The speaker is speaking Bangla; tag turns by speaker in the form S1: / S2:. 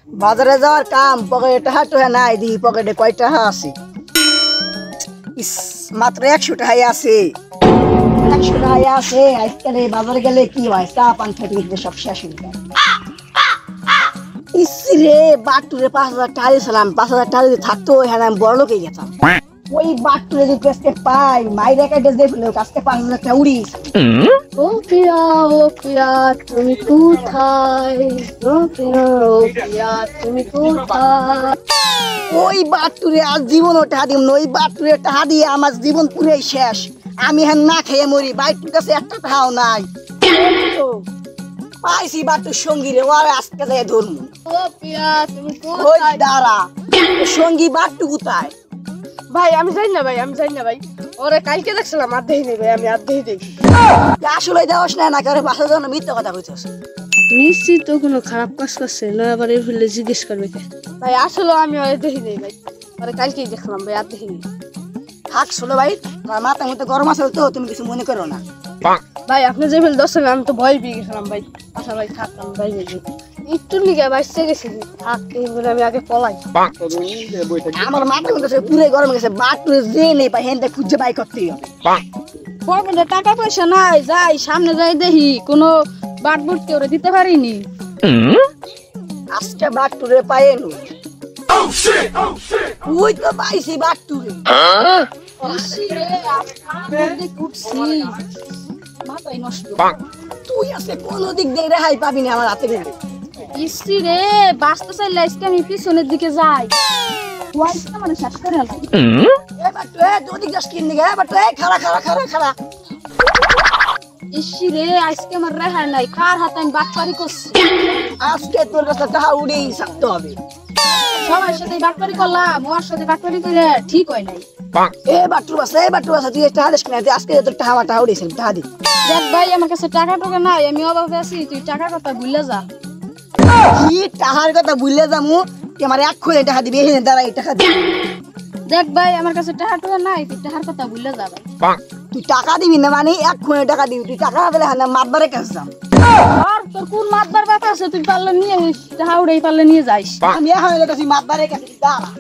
S1: বাজারে যাওয়ার কাম, পকেটে টাকা টুহা নাই, দেখি পকেটে কয় টাকা আছে। ইস, মাত্র 100 টাকাই আছে। 100 টাকাই আছে। আজকাল এই বাজারে গেলে কি হয়, চা পান খেতে খেতে সব শেষ হয়ে যায়। ইস রে, বাটুরে 5000 টাকা দিয়েছিলাম, 5000 টাকা যদি থাকতো হ্যাঁ আমি বড় লোক হয়ে যেতাম। ওই বাটুরে যদি আজকে পাই, মাইরে কাটে দিয়ে ফেলে আজকে 5000 টাকা উড়িস।
S2: ও প্রিয়া তুমি কোথায়? ও প্রিয়া তুমি কোথায়?
S1: ওই বাটুরে আজ জীবন টাকা দিব না, ওই বাটুরে টাকা দিয়ে আমার জীবন পুরাই শেষ। আমি হ্যাঁ না খেয়ে মরি, বাইটুর কাছে একটা টাকাও নাই। পাইছি বাটুর সঙ্গী রে, ওর আজকে যাই ধরবো।
S2: ও প্রিয়া তুমি
S1: ওই
S2: কোথায়?
S1: দাঁড়া, সঙ্গী বাট্টু কোথায়?
S2: ভাই আমি জানি না ভাই, আমি জানি না ভাই। ওরে কালকে দেখছিলাম, আর দেখি নেই ভাই, আমি আর দেখি দেখি।
S1: আসলে দেওয়াস না, না করে বাসার জন্য মিথ্যা কথা কইছস।
S3: নিশ্চিত তো কোনো খারাপ কাজ করছে না, আবার এর হলে জিজ্ঞেস করবে কে?
S2: ভাই আসলে আমি ওরে দেখি নেই ভাই, ওরে কালকেই দেখলাম ভাই, আর দেখি নেই।
S1: থাক শোনো ভাই, আমার মাথার মধ্যে গরম আছে তো, তুমি কিছু মনে করো না।
S2: ভাই আপনি যে ফেল দর্শন, আমি তো ভয় পেয়ে গেছিলাম ভাই। আচ্ছা ভাই থাকলাম ভাই, একটু নিকে বাঁচতে গেছি, থাক এই বলে আমি আগে পলাই।
S1: আমার মাথার মধ্যে পুরো গরম গেছে, বাটুরে যে নেই পাই হেনটা খুঁজে বাই করতেই হবে।
S2: পকেটে টাকা পয়সা নাই, যাই সামনে যাই দেখি কোনো বাটবুটকে ওরে দিতে পারিনি।
S1: আজকে বাটুরে পাই নু। ওই তো পাইছি বাটুরে।
S2: মাথায় নষ্ট।
S1: তুই আছে কোনো দিক দিয়ে রেহাই পাবি না আমার হাতে গেলে।
S2: ইসি রে, বাঁচতে চাইলে আজকে আমি পিছনের দিকে যাই। ওয়াইসটা মানে শেষ করে হলাম।
S1: এ বাটু, এ দুদিক যাস কিন দিকে, এ বাটু, এ খাড়া খাড়া খাড়া খাড়া।
S2: ইসি রে, আজকে আমার রেহাই নাই, কার হাতে আমি বাটপারি করছি।
S1: আজকে তোর কাছে টাকা উড়েই থাকতে হবে।
S2: সবার সাথে বাটপারি করলাম, ওর সাথে বাটপারি করে ঠিক হয় নাই।
S1: এ বাটু আছে, এ বাটু আছে, তুই টাকা দিস কিনা? আজকে তোর টাকা উড়েছিল, টাকা দি।
S2: দেখ ভাই আমার কাছে টাকা টাকা নাই, আমি অভাবে আছি, তুই টাকার কথা ভুলে যা।
S1: কি টাকার কথা ভুলে যামু? তুই আমার 1 কোটি টাকা দিবি, এখানে দাঁড়াই টাকা দিবি।
S2: দেখ ভাই আমার কাছে টাকা টাকা নাই, তুই টাকার কথা ভুলে যা ভাই।
S1: তুই টাকা দিবি না মানে 1 কোটি টাকা দিবি, তুই টাকা না দিলে হ্যাঁ মাতবারের কাছে যাম।
S2: আর তোর কোন মাতবার ব্যাপার আছে, তুই পারলে নিয়ে টাকা উড়াই পারলে নিয়ে যাইস।
S1: আমি এখন তুই মাতবারের কাছে দাঁড়া।